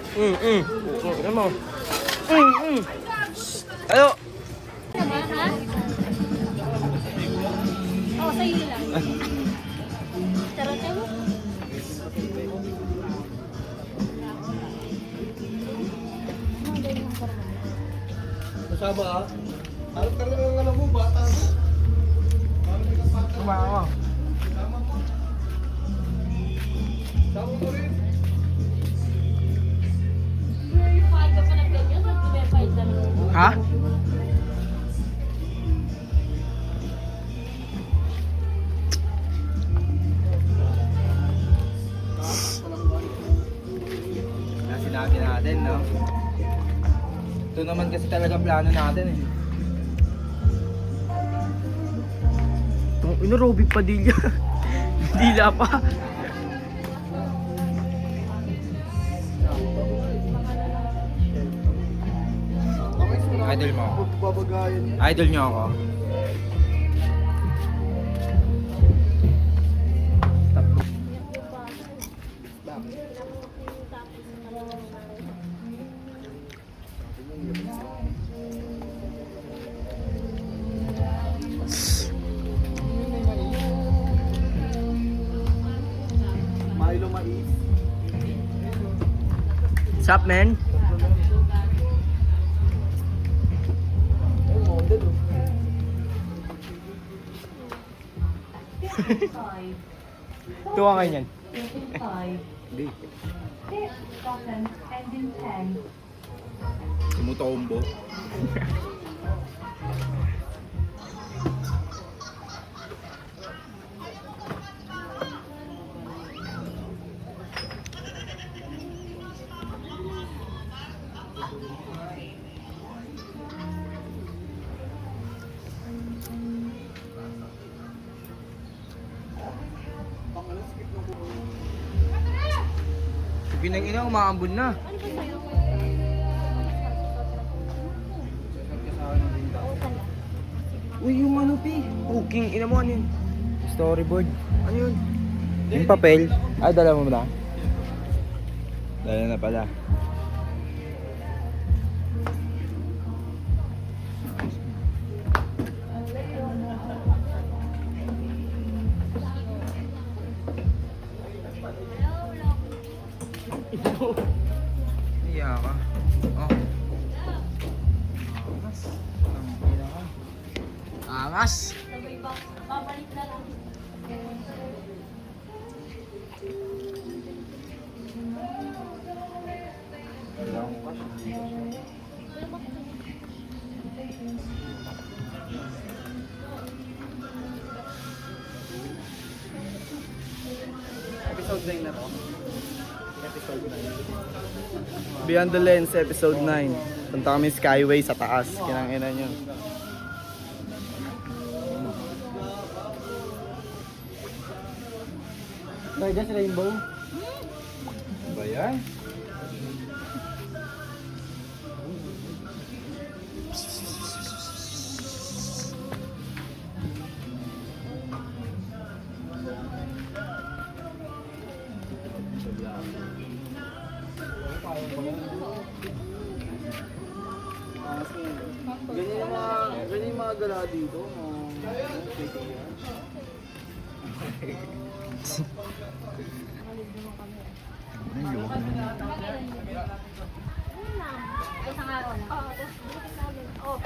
Ano mo? Ayo! Ha? Oo, sa'yo lang. Charot mo? Masama ah. Harap ka rin ang alam mo, bata mo. Kumawa. Sama mo rin. Verified ka pa ng ganyan? Verified na lang. Ha? Sinabi natin, no? Ito naman kasi talaga plano natin eh. Itong Robby Padilla. Dila pa. Idol mo ako. Babagayan. Idol niyo ako. Milo mais. What's up, man? Ay, model oh. Tuwa kayo niyan. Hindi. Tumutombo. Pinang ina, umaambon na. Ano ba sa'yo? Uy, yung ano, Pi. Cooking, ina mo, ano yun? Storyboard. Ano yun? Yung papel. Ay, dala mo na? Dala na pala. Iya ka. Oh. Angas. Ang ina ka. Angas. Babalik na lang. Episode 9 na to. Episode 9. Beyond the Lens, episode 9. Punta kami Skyway sa taas. Kinangina nyo. Just rainbow. Ba yan? Ganyan yung mga gala dito. Isang araw na. Oo.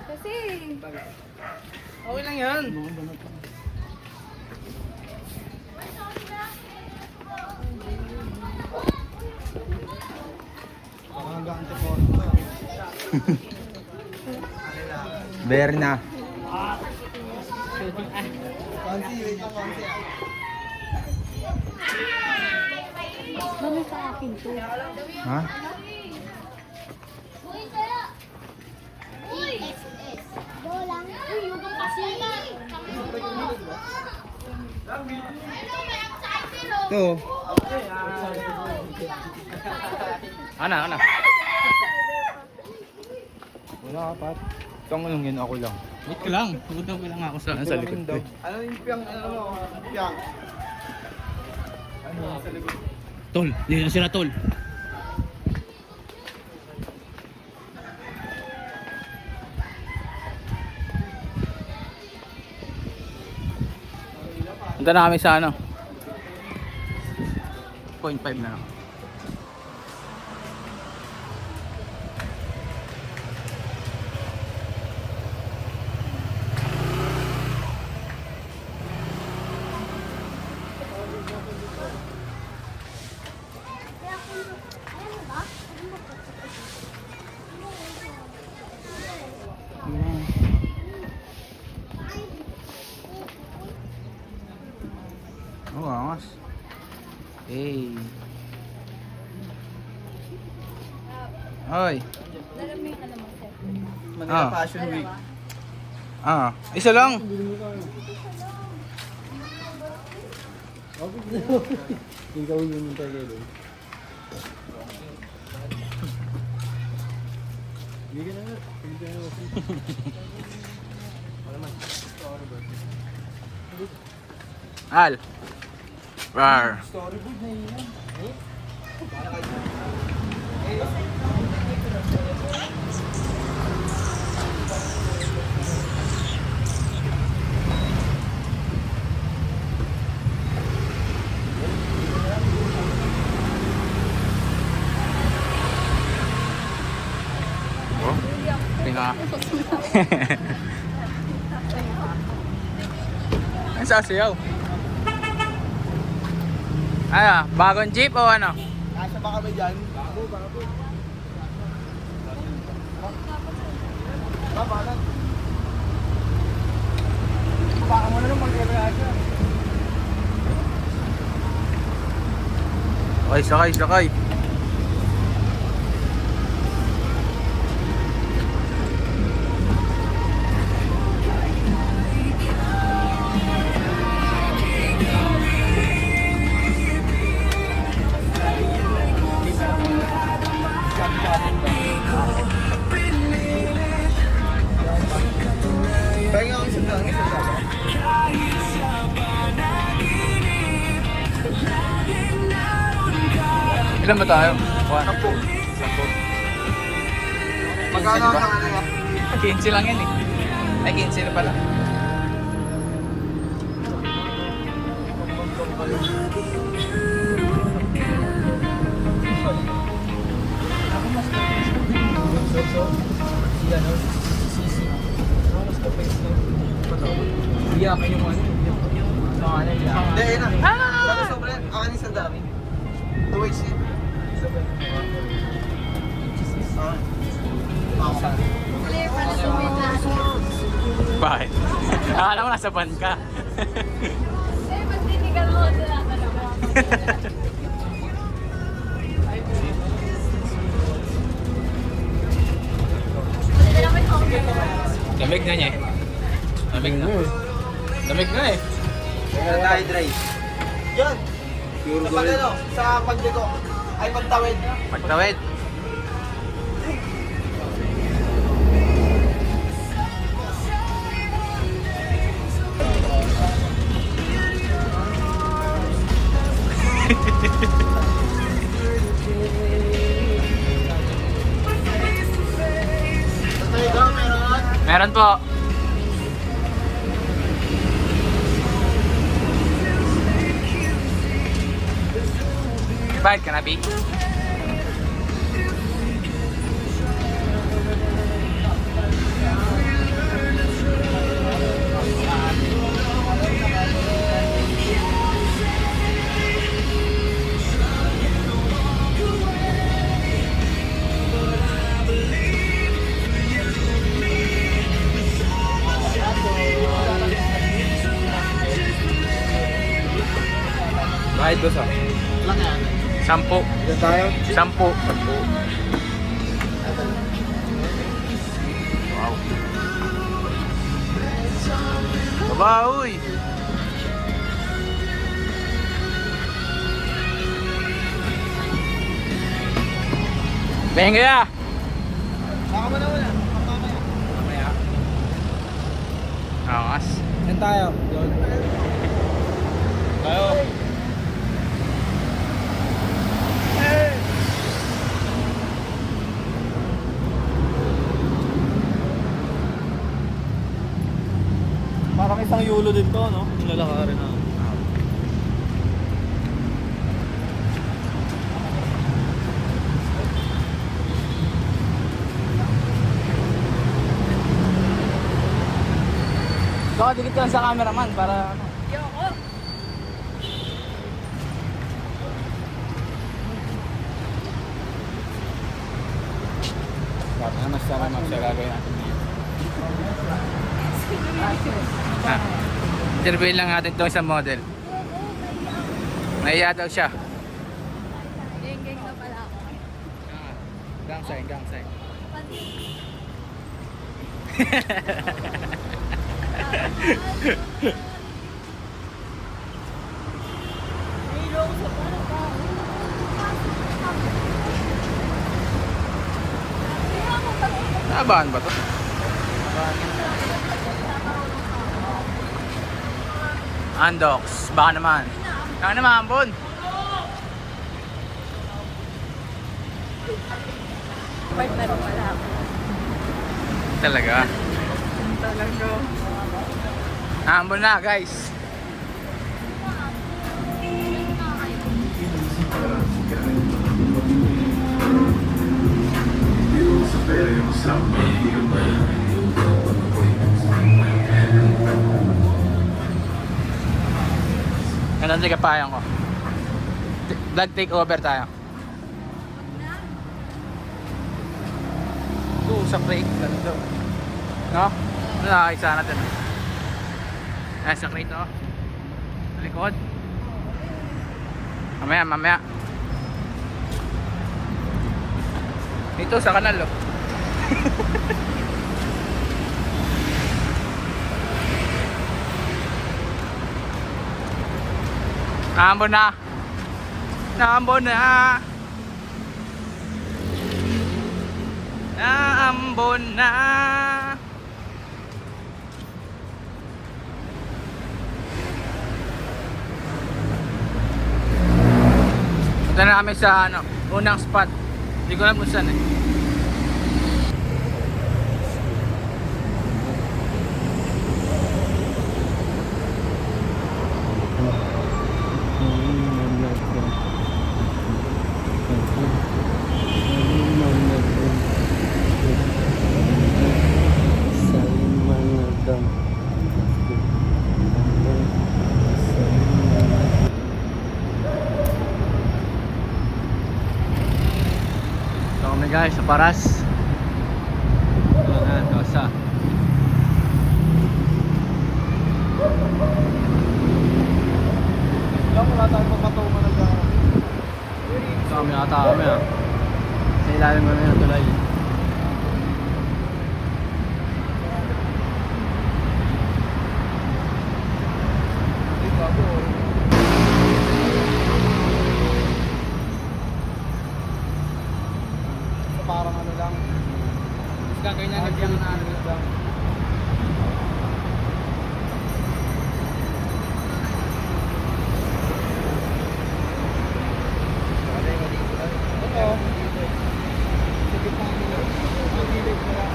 Kasi... Okay lang yan. Berna. Dami sa akin to. Ha? Uy! Bolang. Uy, yung kasi. Ito. Ana. Wala ka, Pat. Itong anong yun, ako lang. Wait ka lang. Huwag lang ako sa Sa likod ko. Ano yung piyang, ano, piyang? Tol, hindi na sila tol. Punta na kami sa ano 0.5 na lang. Oh, angas. Hey. Hoy. Manila Fashion Week. Isa lang. Ikaw yung tayo doon. Hindi ka na. Hindi ka na. Al. Rar. Storyboard na yun. Oh. Tinga. Ang sasayaw. Ano? Bagong jeep o ano? Kasya ba kami dyan? Bago. Babalan. Baka mo na lang mag-reaction. Okay, sakay. Pahinga ako isang daan. Ilan ba tayo? 10. Magkano ang ano nga? 15 lang yan eh. Ay, 15 na pala. Iyakan yung ano. Hindi, yun na. Sabi sobra yan. Akan isang dami. 2 weeks yun. Bakit? Akala ko nasa van ka. ba't titigan mo sila talaga? Lamig na niya eh. Lamig na. Lamig na eh. Kaya tayo dry. Yan. Sa pag ano, sa pagdito. Ay pagtawid. Pagtawid. Meron po. Bayad ka na, Big? Bayad ko sa Lang yan. 10. Diyan tayo. 10. Wow. Baba, uy! Bengga ya! Baka mo na muna. Mamaya. Angas. Diyan tayo. Doon. Tayo. dulo din to, no? Nilalakarin na. Baka dikit ka lang sa cameraman para ano. Bakit naman sa naman siya gagawin natin ngayon? Interviewin lang natin itong isang model. Nahiya daw siya. Geng-geng na pala ako. Gang sign, gang sign. Naabahan ba to? Andox, baka naman. Baka naman, Ambon. Partner pala ako. Talaga? Talaga. Ambon na, guys. Ano ang tigapayan ko? Vlog takeover tayo. Ito sa crate, ganito. No? Ano nakakisa natin? Ay, sa crate oh. Sa likod. Mamaya, mamaya. Ito sa kanal oh. Naambon na. Naambon na. Naambon na. Punta na kami sa ano, unang spot. Hindi ko alam kung saan eh. So kami guys sa Paras. Ayan, Kasa. Lang wala tayong papatungan na dyan. So kami ata kami ah. Sa ilalim mo na yung tulay. Parang ano lang. Gagawin na nagbiyan na ano lang. Ito. Sa gitna nila. Ang gilid nila.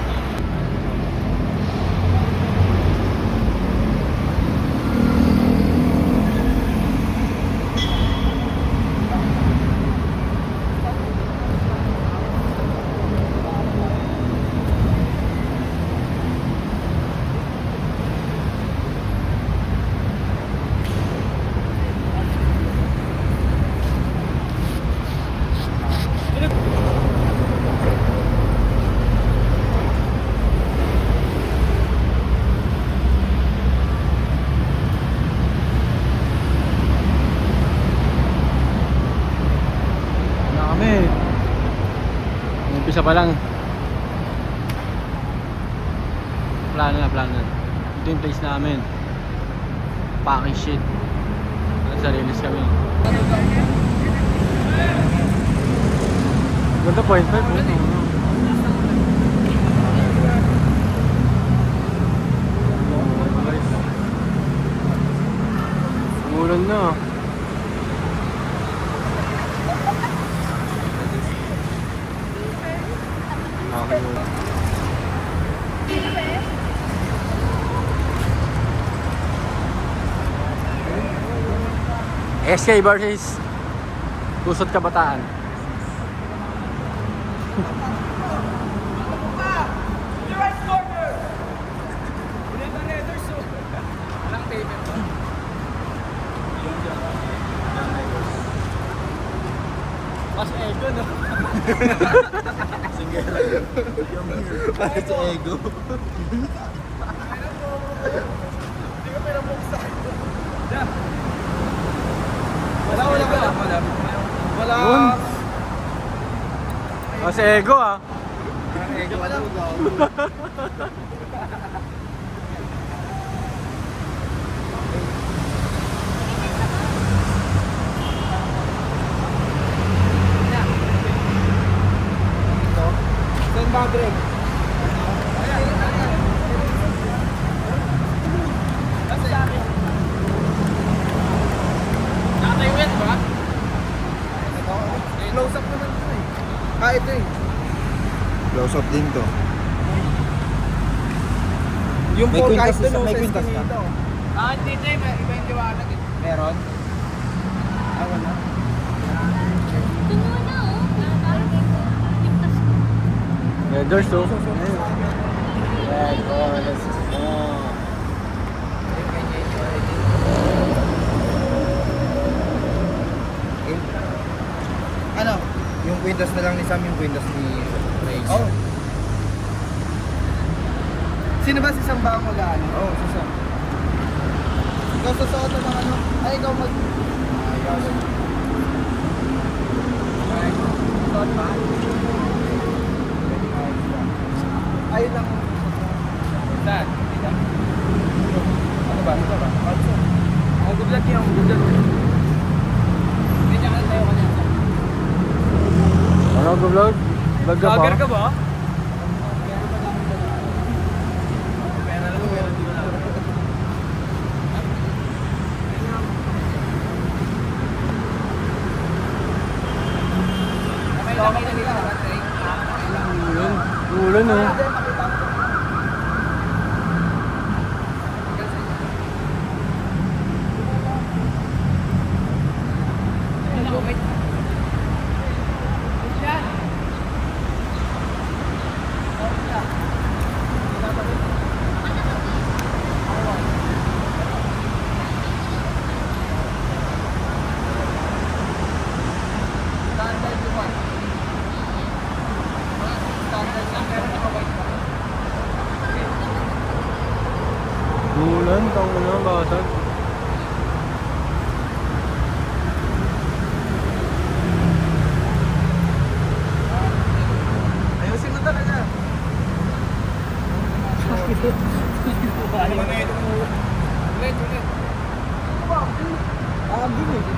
Na kami. Umpisa pa lang. Plano na, plano na. Ito yung place namin. Packing shit. Nasa release kami. Ganda 0.5. Umulan na. SK versus Pusot Kabataan. Mas ego, no? Bakit sa ego? Wala. Yun. Mas ego ah. Ego ka lang. Saan ba, Greg? Nakataywin ba? Close up naman ito eh. Ito eh. Close up din to. Yung May four kwintas guys doon, may sa kwintas ka? Eskinito. Dito eh, iba yung liwanag eh. Meron? Wala. Ito muna, oh. Parang ligtas ko. Leathers oh. Red or let's Ano? Yung kwintas na lang ni Sam, yung kwintas ni Ray. Oh. Sino ba si Sam ba ang mag-ano? Oh, si Sam. Ikaw susuot ng ano? Ay, ikaw mag... Suot ba? Ayun lang. Saan? Ano ba? Ito ba? Ang gublag niya, ang gublag. Hindi niya ka tayo kanina. Ano vlog? Vlog ka ba? Vlogger ka ba? Ulan oh. Ulan, tawag na basag. Ayusin mo talaga. Ulit. eh.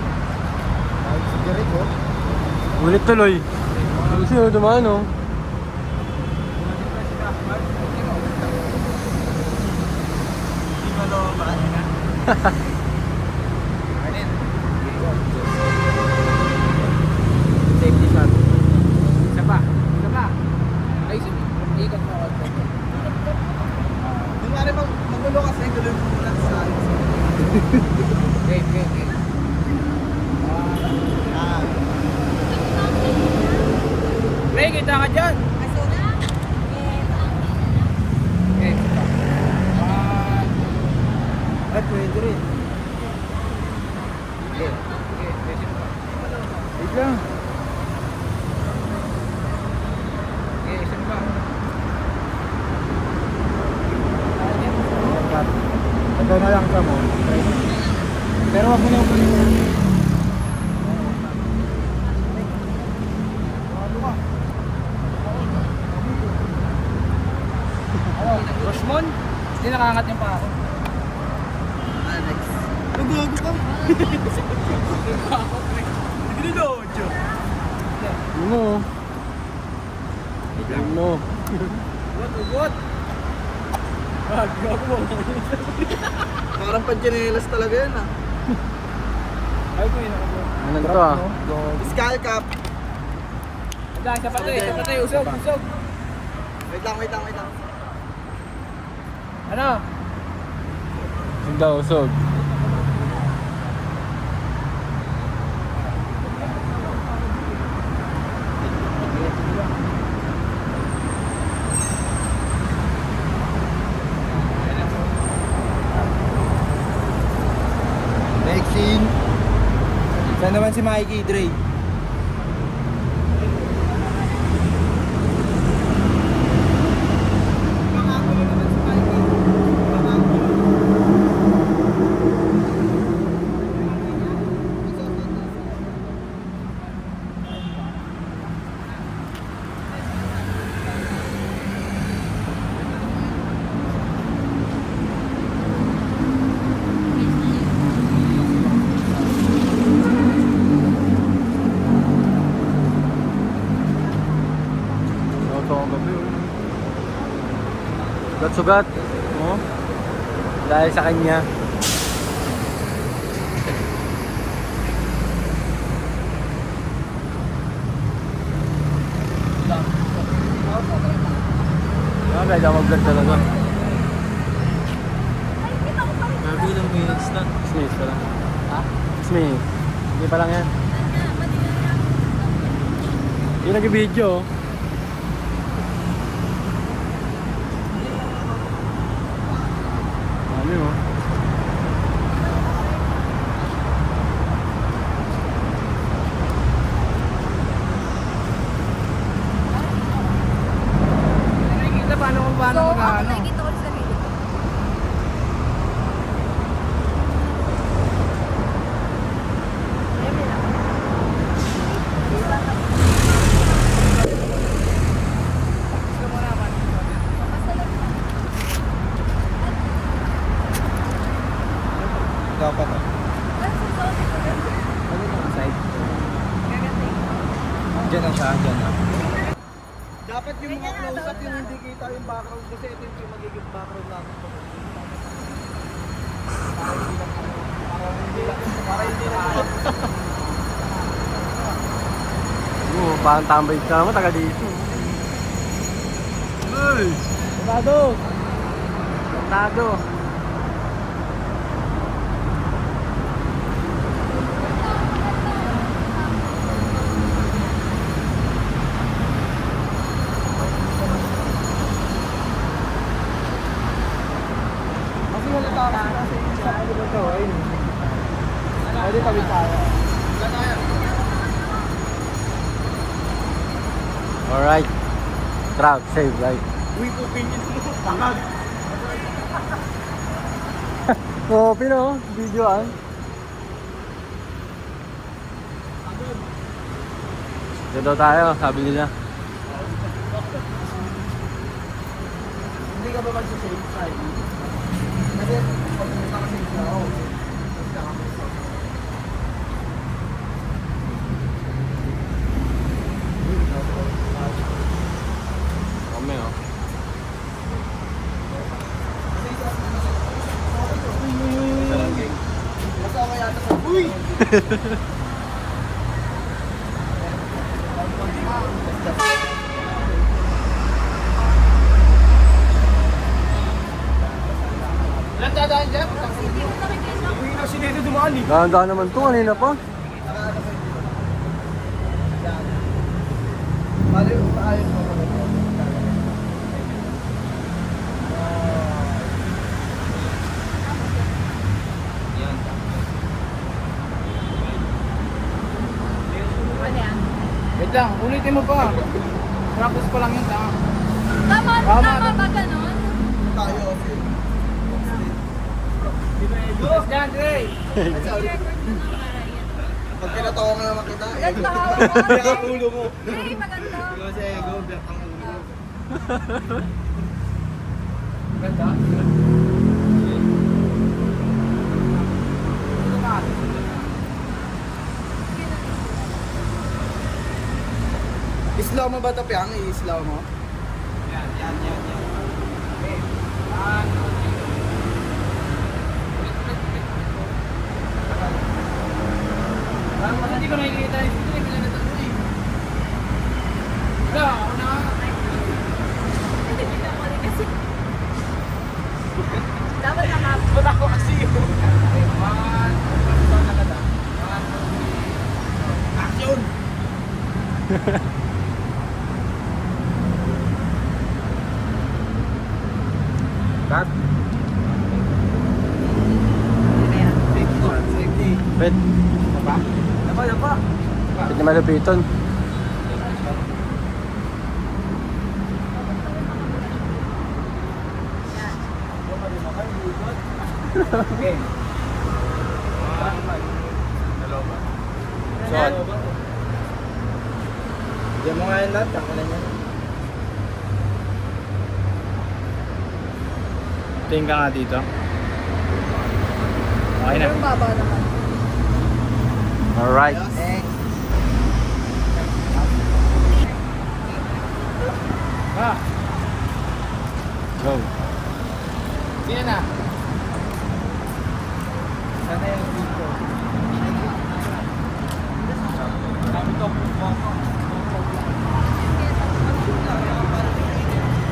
Sigaret ko. Ulit tuloy. Kasi oh, dumaan oh. Safety shot. Isa pa. Ayusin mo. Ikot mo ako. Kunwari magulo kasi, tuloy mo muna sa akin. Okay. Ray, kita ka dyan. Okay. Ay, pwede rin. Wait lang. Ito na lang sa mo. Pero wag mo na ulit. Rushmon? Hindi nakangat yung pa ako. Next. Nagago ka. Ginidodyo. Yun mo oh. Yun mo. Ugot. Gago. Parang panchinelas talaga yan ah. Ay, ko yun ako. Ano to ah? Skull cap. Sapatay, usog. Wait lang. Ano? Usog daw, usog. Saan naman si Mikey Dre? Ito ang gabi. Sugat-sugat. Oh. Dahil sa kanya. Kaya mag-vlog talaga. Grabe ilang minutes na. 6 minutes pa lang. Ha? 6 minutes. Hindi pa lang yan. Yung nag-video. Dami mo. Nakikita paano mag-ano? nakikita ko sa sarili ko. Dapat ah. Ano yung side? Diyan na siya, diyan na. Dapat yung mga close-up yung hindi kita yung background kasi ito yung magiging background natin. Para hindi lang. Oo, parang tambay ka naman, taga dito. Hey! Tado! Tado! Kasi wala tayo kasi sa ano ba ito? Ayun. Pwede tawid tayo. Alright. Trap, save, right? Uy, pupingin mo. Pangag. Oo, pero video ah. Dito tayo, sabi nila. Hindi ka ba mag-save side? Kasi pag nakasave na ako. Kami oh. Basta ako yata sa... Uy! Ilan dadaan dyan? Uy, na si Neto dumaan eh. Dahan-dahan naman to, kanina pa. Bali, ayos mo naman. Wait lang, ulitin mo pa. Practice pa lang yun, tama. Tama ba ganun? Tayo, okay. Let's dance, Dre! Pag pinatawa mo naman kita, Ganda ka Black ang ulo mo. Hey, maganda. Kasi ego, black ang ulo mo. Ganda? Islaw mo ba ito, Piang? I-islaw mo? Yan. Okay. Parang hindi ko nakikita yung hindi ko nakikita ito eh. Wala, ako na. Dapat na map. Wala ko kasi yun. Action! Cut. Safety. Bet. Diba? Hindi malupiton. Okay. Shot. Diyan mo nga yun lahat, tangkalan niya. Tingin ka nga dito. Okay na. Yung baba naman. Alright. Ah, Go. sino na? Sana yung dito.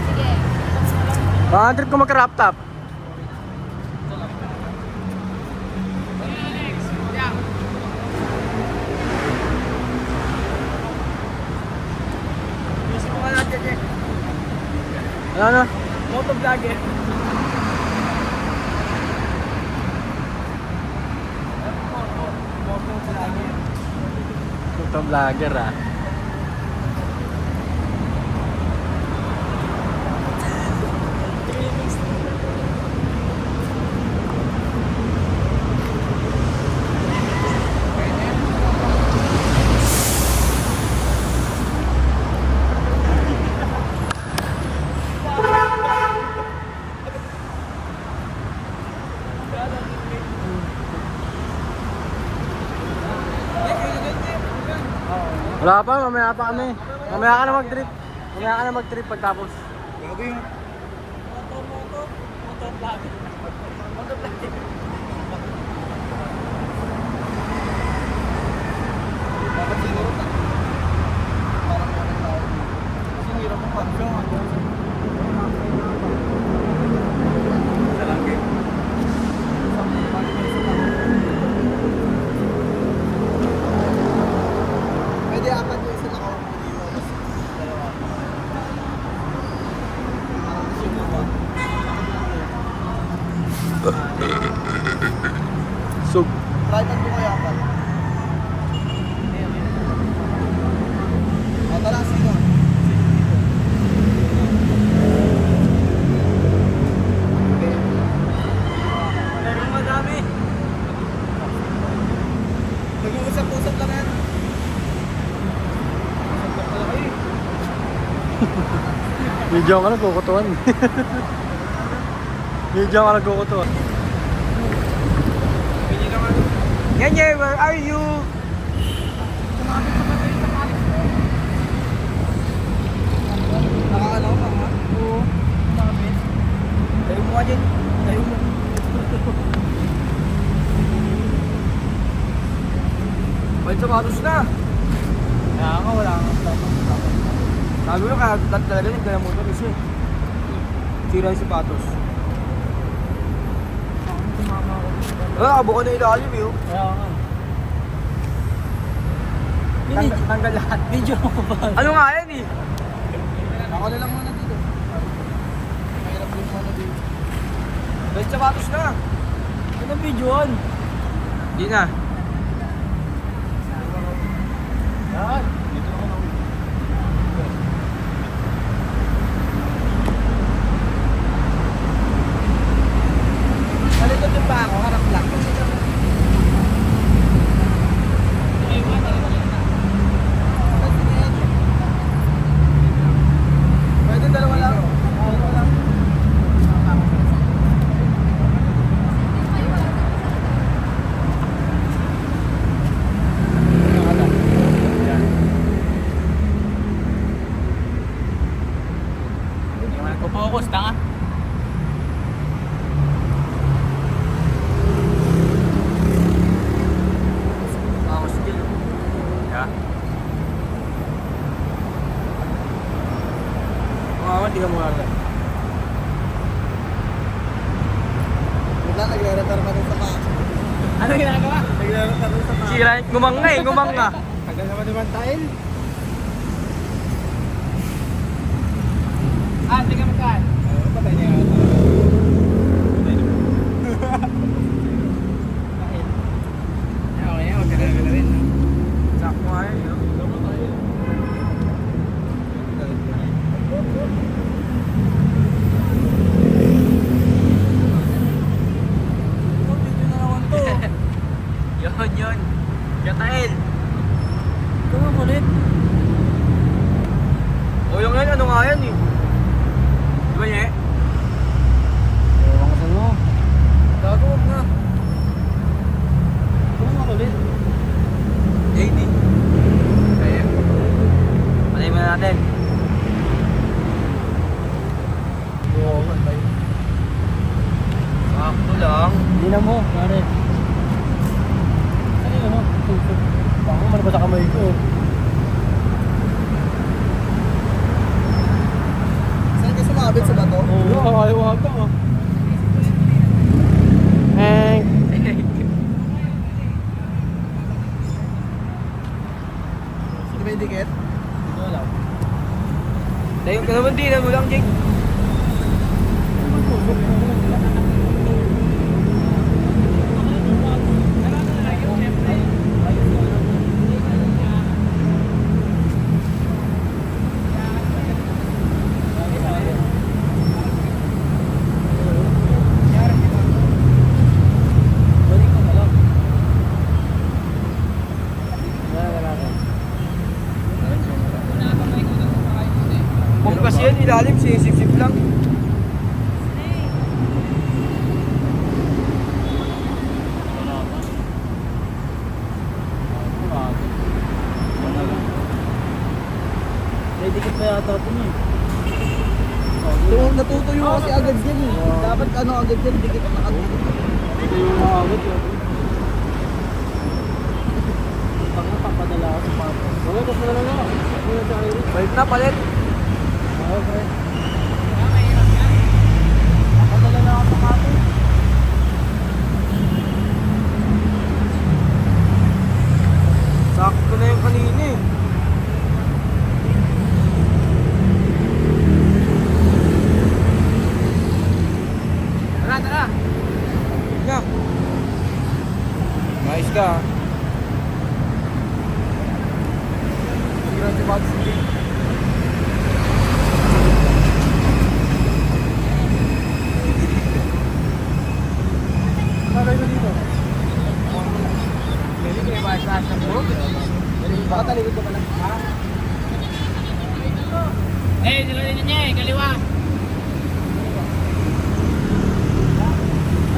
Sige. Baka trip ko mag-crop top. Ano? Motovlogger. Ito vlogger ah. Wala pa, mamaya pa kami. Mamaya ka na mag-trip. Mamaya ka na mag-trip pagtapos. Gago yung... Dapat siguro parang meron tao. Kasi hirap ang pag-vlog. Isa lang game. Pwede apat yung isa nakaupo dito. Dalawa. Sino ba? Sug. Tripod mo kaya apat. O tara, sino? Meron madami. Nag-uusap-usap lang yan. Video ka nagkukutuan. Video ka nagkukutuan. Nye, where are you? Nakakalaw ka nga? Oo. Nakapit. Tayo mo ka dyan. Tayo mo. Balik sapatos na. Kaya nga, wala nga sapatos. Sabi mo, kaya talaga yung gaya motor kasi. Sira yung sapatos. Ah, buko na ilalim yun. Kaya nga. Tanggal lahat. Video mo ba? Ano nga yan eh? Ako na lang muna dito. Mahirap yung muna dito. Balik sapatos na. Ano video on? Hindi na. Yan. Dito naman ako. Nalito din ba ako? Harap lang. Pwede dalawa lang. Dalawa lang. Hindi naman nagpo-focus, tanga. Ako skill. Yeah. Hindi ka mukha lang. Wala, nagre-repair pa rin sa paa. Ano ginagawa? Nagre-repair rin sa paa. Sira, gumang nga eh, gumang nga. Tagal naman naman tile. Hindi ka magkaan. Patay niya ata. Patay niya. Okay, huwag ka na rin. Ito ang kulit. O yung yan, ano nga yan eh? Di ba niya? Ewan ko sa'yo. Gago, wag na. Ito ang kulit. AD. Kaya. Patay mo na natin. Oo, patay. Sakto lang. Hindi na mo, pare. Ano yun, no? Tusok. Baka man ba sa kamay ko? Saan ka sumabit sa bato? Oo, ayaw haka ah. Di ba yung dikit? Hindi ko alam. Tayo ka naman din, mo lang, Jake. Balik ko na lang. Wala natin. Kung kasi yan, ilalim, sinisip-sip lang. May dikit pa yata ito niya. Natutuyo kasi agad yan eh. Dapat ano agad yan, dikit na agad. Ito yung makakot yun. Pag napapadala ako sa papa. Wala, tapos na lang ako. Wala sa Iris. Balik na, palit. Okay. Napadala na ako sa papa. Sakto na yung kanina eh. Tara, tara! Nga! Mais ka ha? Tignan si Bob City. Nakagay ko dito. Pwede ko yung mais na mo? Baka talikod ko pala. Dito niya eh, kaliwa.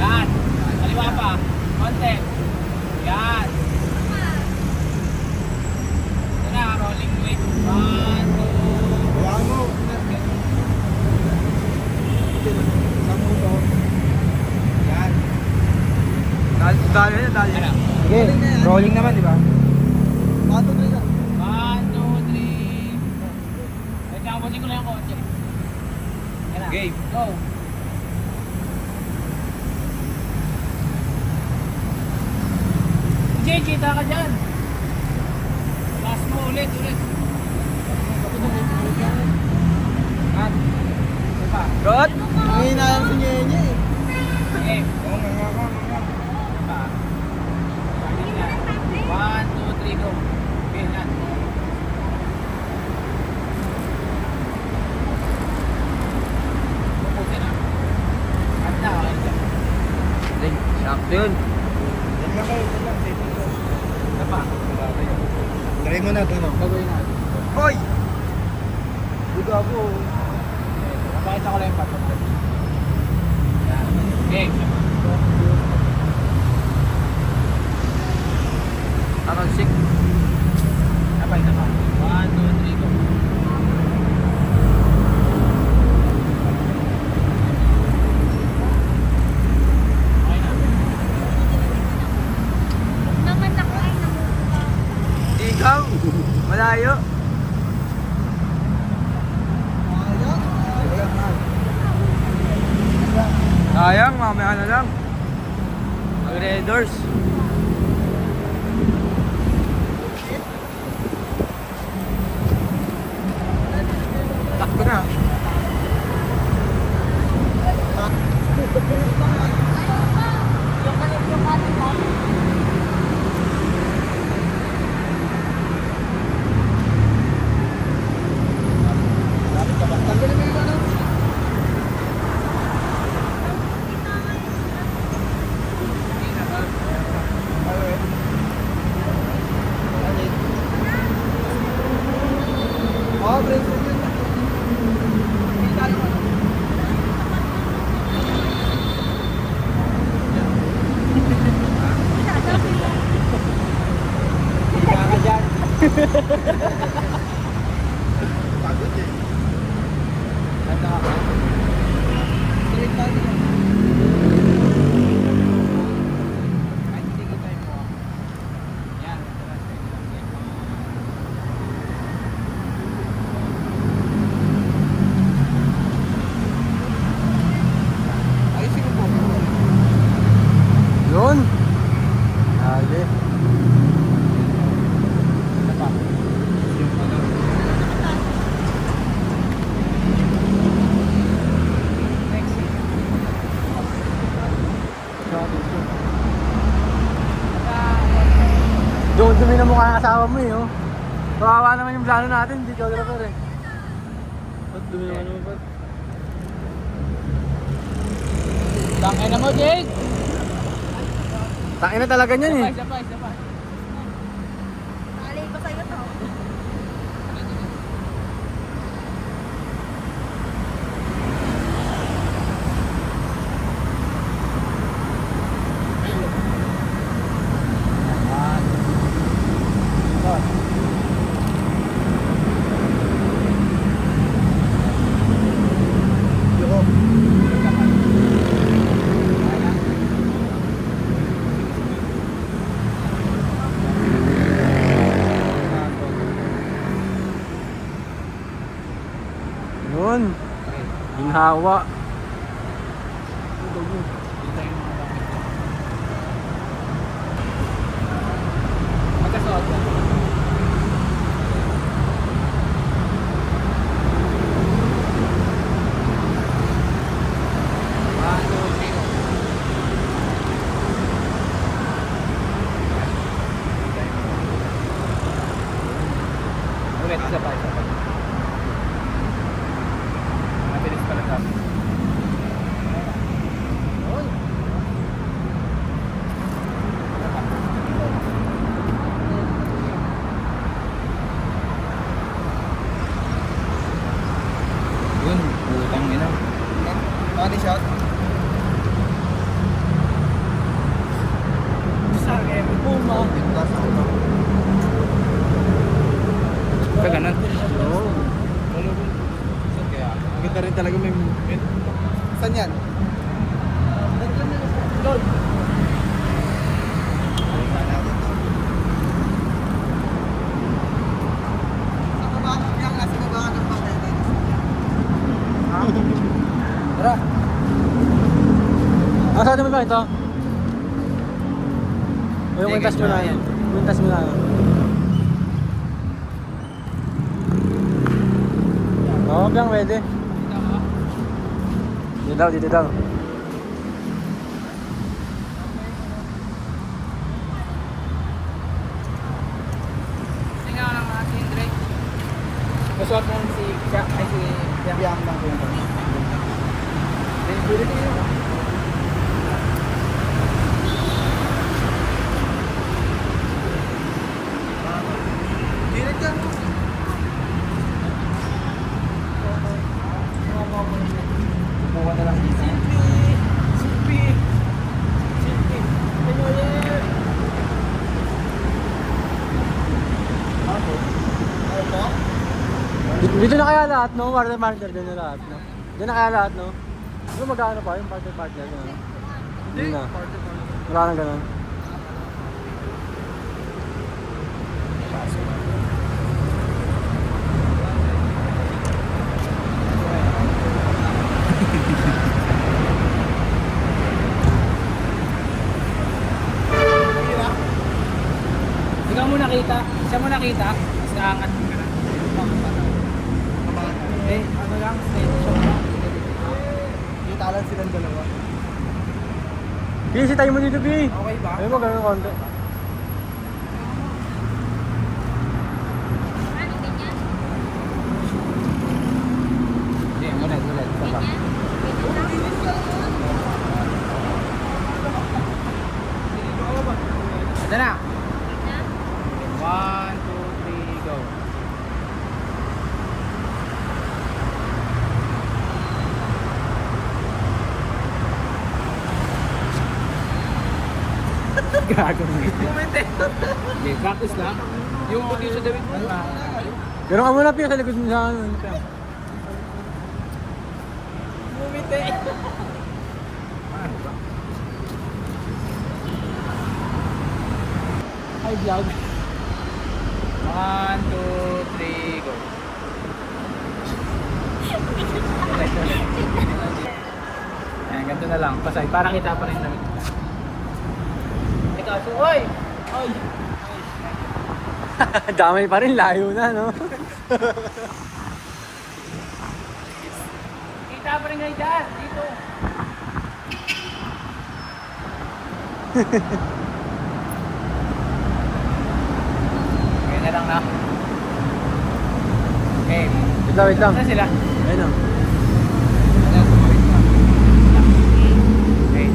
Yan. Kaliwa pa. Konti. Yan. Ito na, rolling weight. 1, 2. Wala mo. Saan mo to? Yan. Dali na, dali na. Sige, rolling naman, di ba? Pato na yan. 1, 2, 3. Wait, nakabutin ko lang yung kotse. Yan na. Game. Go. Jay, kita ka dyan. Last mo ulit. At, ito pa. Rod? Nanginayang si Nyenye eh. Okay. Ito pa. Bakit yan? 1, 2, 3, go. Okay, yan. Pupusin na. At na, okay dyan. Sakto yun. Ito pa. Try mo na ito, no? Gagawin natin. Hoy! Dito ako. Pakita ko lang yung pato. Yan. Okay. Around 6. Napay na pa. 1, 2, 3, go. Okay na. Ikaw? Malayo? Sayang, mamaya na lang. Mag-red doors. Takbo na. Pagod eh. Ganda ka. Straight lang din. Kahit hindi kita yung mukha. Yan. Straight lang din. Ayusin ko po. Yun. Dali. Ano pa? Next. Doon dumi na mukha ng asawa mo eh, oh. Kawawa naman yung plano natin, hindi geographer eh. Ba't dumi naman mo, ba't? Tangin na mo, Jake! Tangin na talaga niyan eh. Isa pa. Alay ko sa'yo to. Yun. Ginhawa. Magkasuot ka. One, two, three, go. Ulit, isa pa. Mabilis pala ka. Yun, utang ina. Body shot. Sa akin, puma. Ka ganun. Oo. Ganda rin talaga may movement. Saan yan? Tara. Saan naman ba ito? O yung kwintas mo na yan. Kwintas mo na yan. Oo, biyang pwede. Dito daw. Tingnan ko lang mga si Indre. Masuot mo si Jack, ay si Jack. Biyang lang ko yung Direct yan. Kukuha na lang dito. Silpi. New Year. Dito na kaya lahat, no? Partner, dito na lahat, no? Dito na kaya lahat, no? Ano magkano pa yung partner, no? Hindi na. Wala nang ganun. Ikaw mo nakita, siya mo nakita, tapos naangat mo ka na. Eh, ano lang, station lang. Kita lang silang dalawa. Busy tayo mo dito, B. Okay ba? Ayaw mo ganun konti. Ano ganyan? Hindi, ulit. Isa pa. Ganyan? Ganyan lang? Ito na. Ganyan? 1, 2, 3, go. Gago. Hindi, practice lang. Yung puti sa David mo. Gano'n ka muna, Pio, sa likod mo sa ano. Pio. Bumiti. Hi, vlog. 1, 2, 3, go. Ayan, ganito na lang. Pasay. Para kita pa rin namin. Ikaw, so, oy! Oy! Damay pa rin, layo na, no? Kita pa rin ngayon dyan. Dito. Ngayon na lang na. Okay. Wait lang. Saan sila? Ayun o. Okay.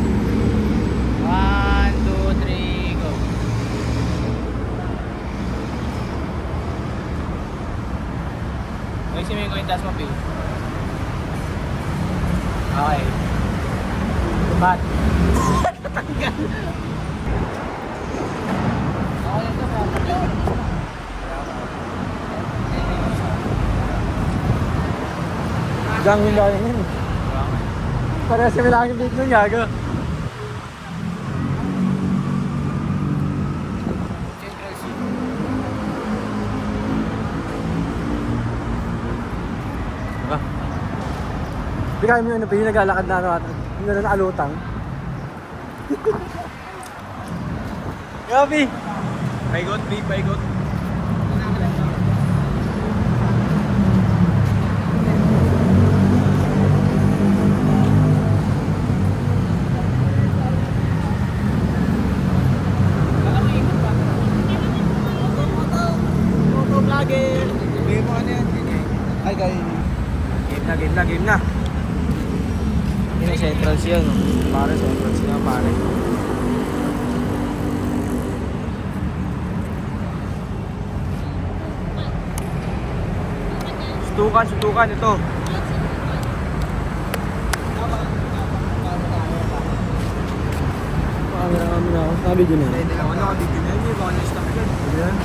1, 2, 3, go. Ayusin mo yung taas mo, Pio. Okay. Bat. Diyan yung gaya yun. Parehas kami lang yung video gago. Hindi kaya mo yung ano pa yung naglalakad na ano at yung gano'n na alutang. Gabi! Paigot, big paigot. Motovlogger. Bigay mo ano yan, Ay, guys. Game na. Yun yung central siya, no? Pare, central siya, pare. Sutukan ito. Camera kami na ako. Sabi dyan na. Hindi lang ako nakabigyan na yun. Baka na-stop yun. Ayan.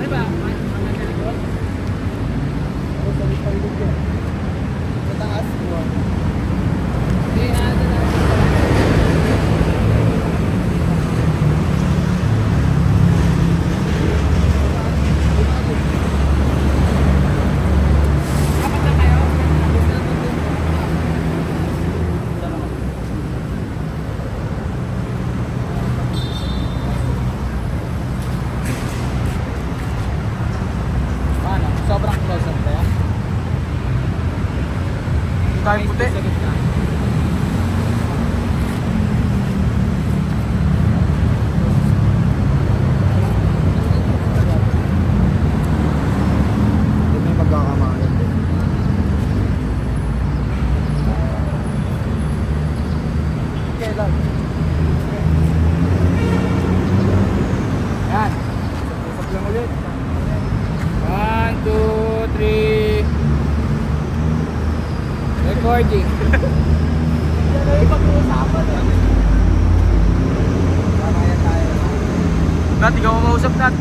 Ano ba? Hanggang sa likod? Sa taas, Hindi, ano na. Ano? Sobrang close up kaya? Tayo puti. Sa gitna. may pagkakamalan din. Kailan? Yan. Usap lang ulit. 1, 2, 3. Recording. Yan na yung pag-uusapan. Kamayan tayo. Nat, ikaw ang mausap, Nat. 1.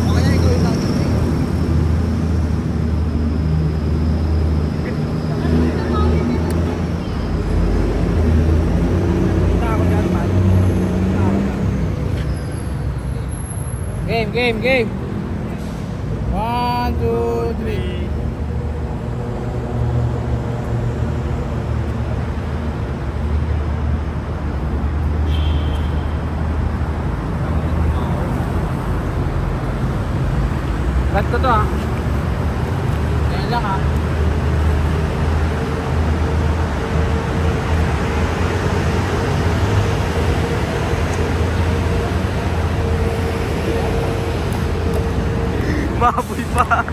Okay na, ikaw yung tatay. Game. 1, 2, 3. Ba't ko to ah? Ganyan lang ah. Maboy pa.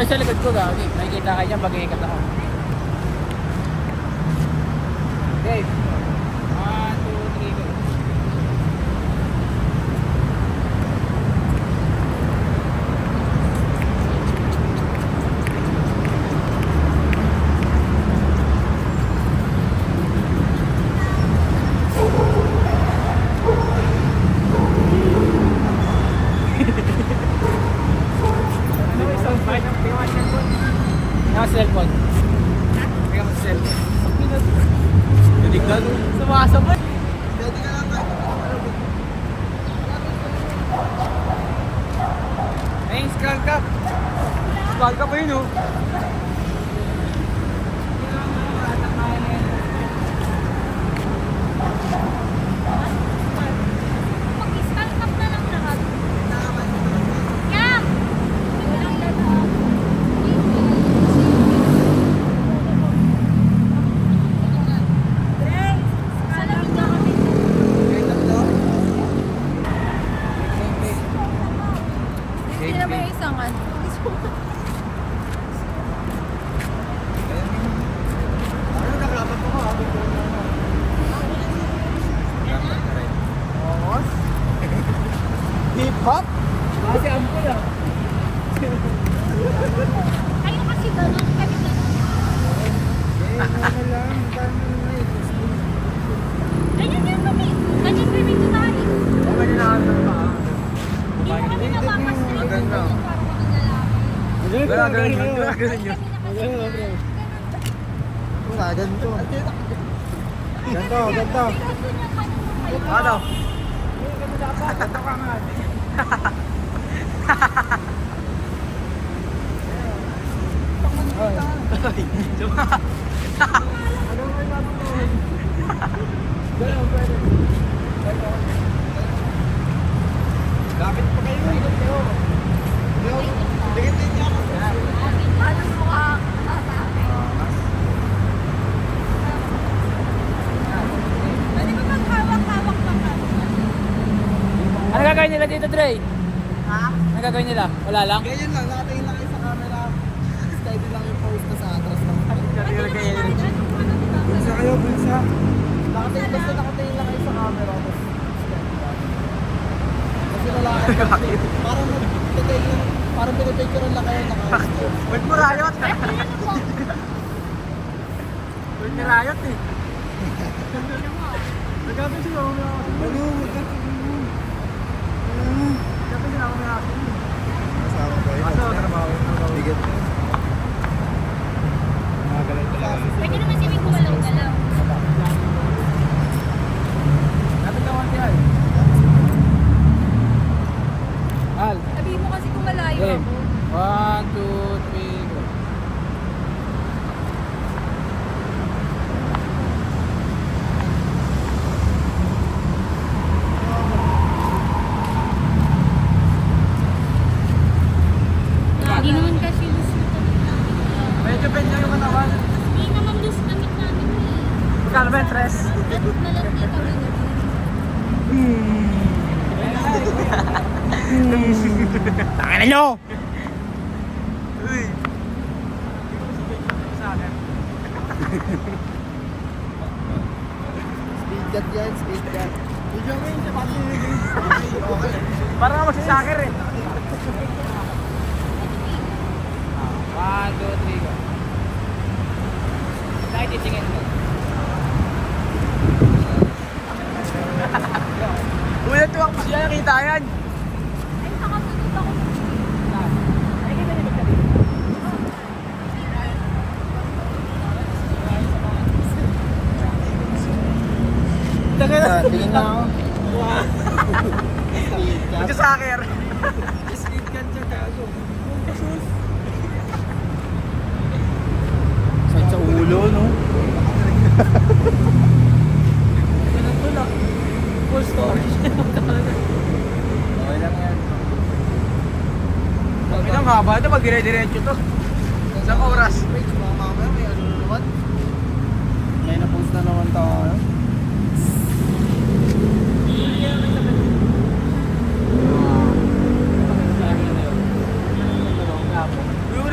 kayo sa likod ko, gagi. Nakikita kayo dyan pag iikat ako. Dave. 1, 2, 3, go. Cellphone. Tingnan mo sa cellphone. Naligdan. Sumasabay. Ayun, skull cap. Skull ka pa yun oh. Mag-skull cap na lang lahat. Yan! Walang lahat. Salamin na kami. Hindi na may isang ano. Hip hop? Kasi ampul ah. Kayo kasi ganun, kami ganun. Ganyan yan kami. Ganyan kami tumahin. Ganyan na ano pa. Hindi mo kami napapastrip. Maganda. Parang kami lalaki. Ganyan yun. Ganito. Ganito, ganito. Ano? Lapit pa kayo. Paano mo ka? Pwede ba maghawak-hawak lang kami? Ano gagawin nila dito, Dre? Ha? Ano gagawin nila? Wala lang? Ganyan lang, nakatingin lang kayo sa camera. Steady lang yung post na sa atras lang. Bulsa kayo, bulsa. Basta nakatingin lang kayo sa camera. Tapos steady lang. Kasi lalakad kasi. Parang nag-take lang. Parang pinipicturean lang kayo naka-step. Ba't mo rayot? Ba't mo rayot eh? Nagkapin siya ako na ako. Ano? Magkakaroon mo. Nagkapin siya ako na ako. Kasama ba yun? Kaso, trabaho. Bigat mo. Nakagalit talaga. Pwede naman si Ming gumalaw-galaw. Lapit lang konti, Al. Al. Sabihin mo kasi kung malayo Game. ako. 1, 2, 3, go. Hindi naman kasi loose yung damit namin. Medyo bend lang yung katawan. Hindi naman loose damit namin eh. Magkano ba yung tres? Damit na lang din kami natin. Tangan nyo! Uy. Sa akin. Speed cut yan, speed cut. Video mo yun, pati okay. Parang ako magsasaker eh. 1, 2, 3, go. Tayo titingin ko. Ulat tuwak pa siya, nakita yan. Ay, nakasunod ako. Ay, kita nyo ba dito? Tingin na ako. Magsasaker. Speed cut siya, gago. Sakit sa ulo, no? Ganun to lang. Full story. Okay lang yan. Ang haba ito, pag dire-diretso to. Isang oras. Wait, mamaya may ano na naman. May na-post na naman tayo.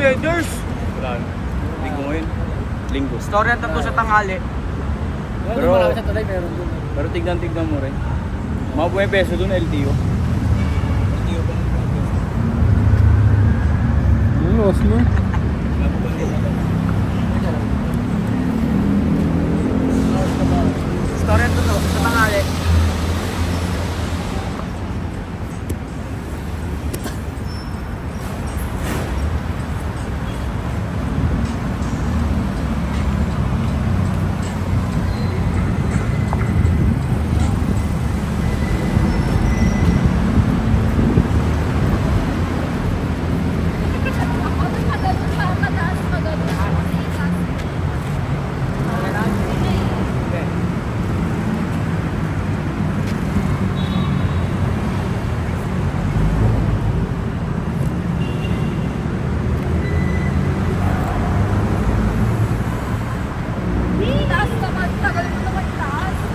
Uy, Blenders! Wala. Linggo ngayon. Linggo. Story ang tatlo sa tanghali. Pero- sa tulay, meron dun. Pero tignan mo rin. Mga buhay peso doon, LTO. Ano, loss mo? Story ang tatlo sa tanghali.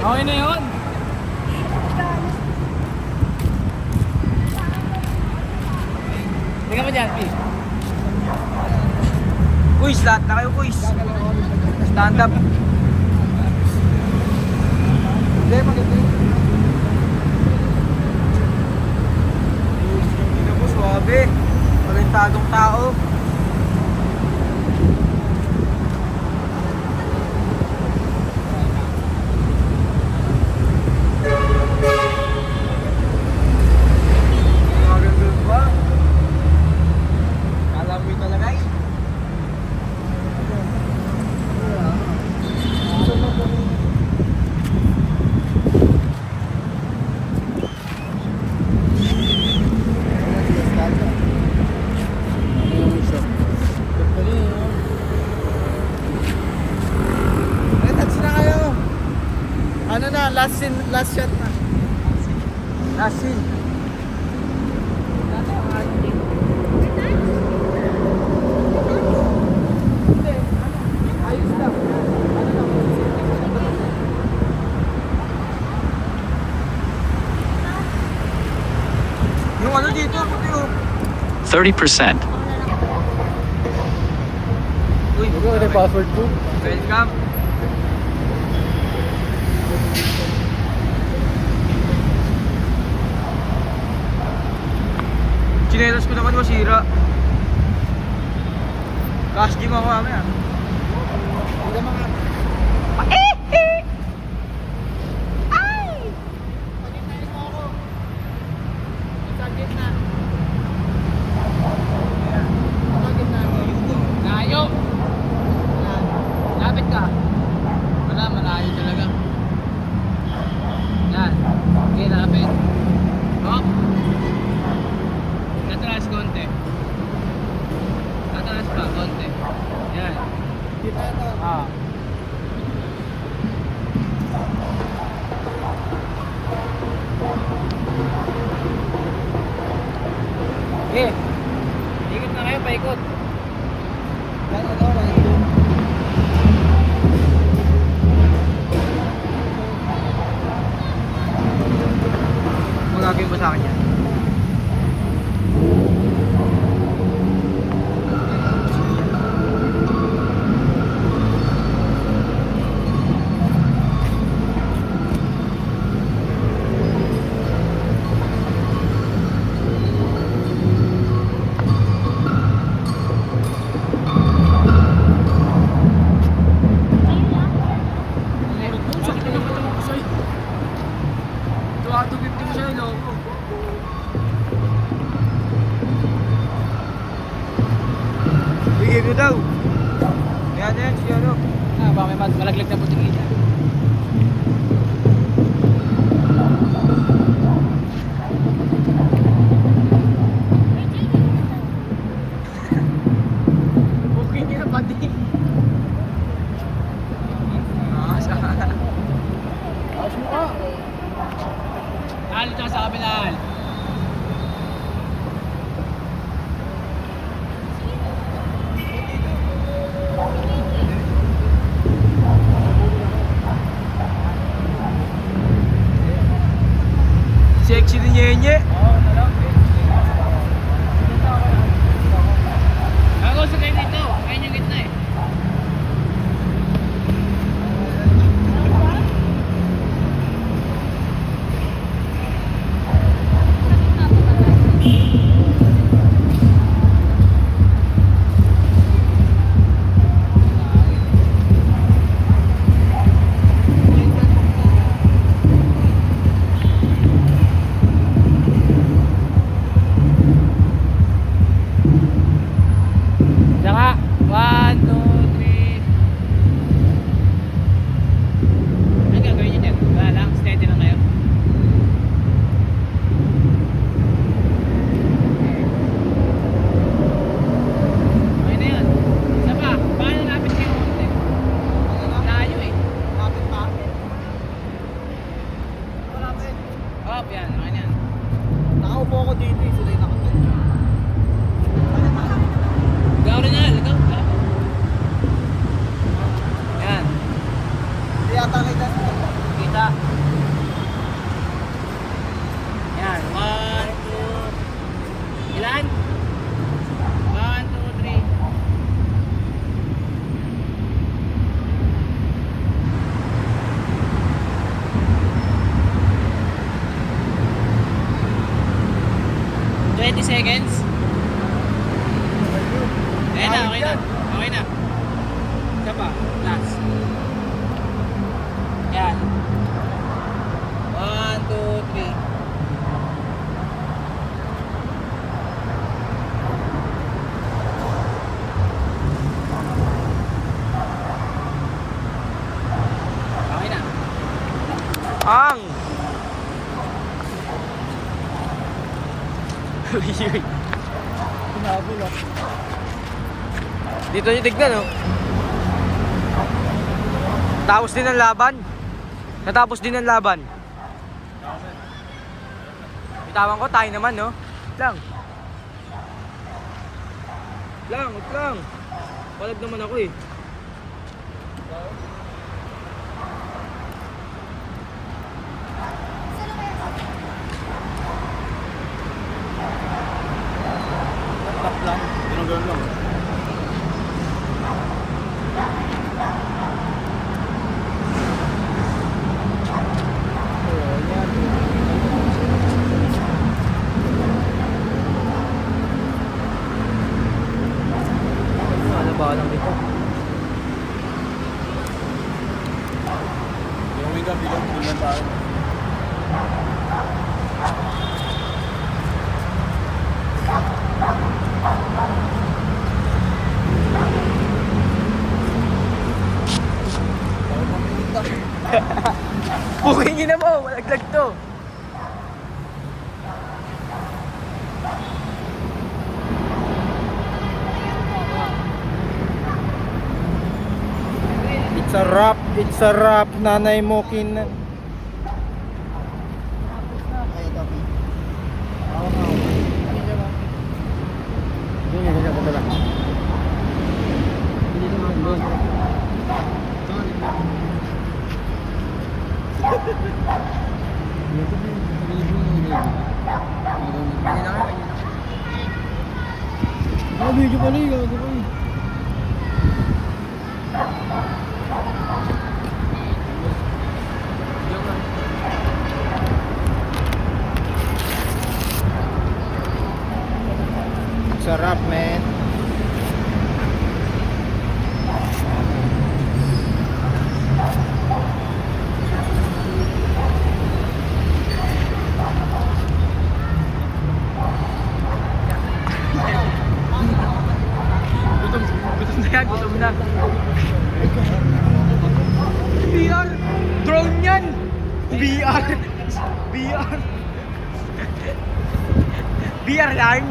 Okay na yun. Tingnan mo dyan, P. Quiz, lahat na kayo quiz. Stand up. Hindi, maganda yun. Hindi po, swabe. Talentadong tao. Maganda ba? Kala mo yung talaga eh. Eh, touch na kayo. Ano na, last shot na. Last scene. Ayos lang. Yung ano dito, puti oh. 30%. Uy, Ano yung password ko? welcome. Chinelas ko naman masira. Cash game ako mamaya. Hindi mga... Layo! Lapit ka. Wala, malayo talaga. Yan. Okay, lapit. Hop. Tatalas konti. Tatalas pa, konti. Yan. Ah. Okay. Ikot na kayo, paikot. Magagawin mo sa akin yan. Sakto naman ito ako sa'yo. 250 mo sa'yo, loko. Bigay ko daw. Yan, siya ano. Ah, baka may malaglag na puting niya. Okay niya na pati. Al, tsaka sa kabila, Al. Sexy ni Nyenye. Ako sa seconds. Ayan na, okay na. Okay na. Isa pa, last. Yan. 1, 2, 3. Okay na. Ang! Sinabi lang. Dito nyo tignan, oh. Tapos din ang laban. Natapos din ang laban. Bitawan ko, tayo naman, no? Lang. Wait lang. Palag naman ako, eh. Tap lang. Ginagawa lang. Ano ba lang dito? Yung wing up, bilog. Bilog tayo. Bukingin na mo, malaglag to. It's a wrap, nanay mo kin. Video pala yung gago ko eh. Sarap, man. Gutom na. VR! Drone yan! VR! VR! VR yan!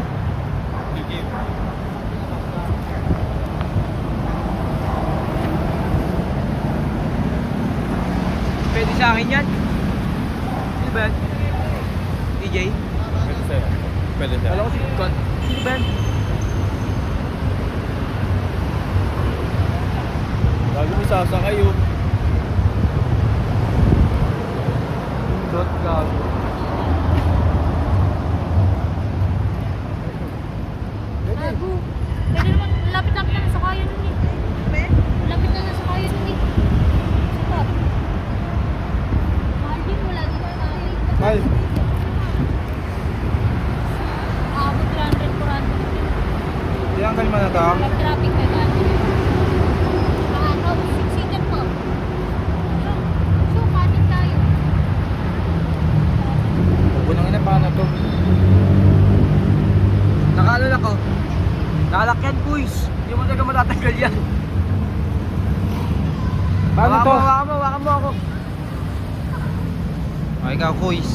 Pwede sa akin yan? Sino ba yan? DJ? Pwede sa'yo. Pwede sa'yo. Alam ko si God. Sino ba yan? Bago mo sasakay yun. God, God. Gago. Pwede naman, lapit-lapit na sa kaya nun eh. Lapit na sa kaya nun eh. Stop. Mahal din, wala din na kaya. Mal. Aabot 300, 400. Ilang kalma na to? Walang traffic na gano'n. Makakaw, 6-seater po. So, kanin tayo. Bunang ina, paano to? Nakalo na ko. Nakalakyan, boys. Hindi mo talaga matatanggal yan. Paano to? Hawakan mo ako. Oh, ikaw, kuis.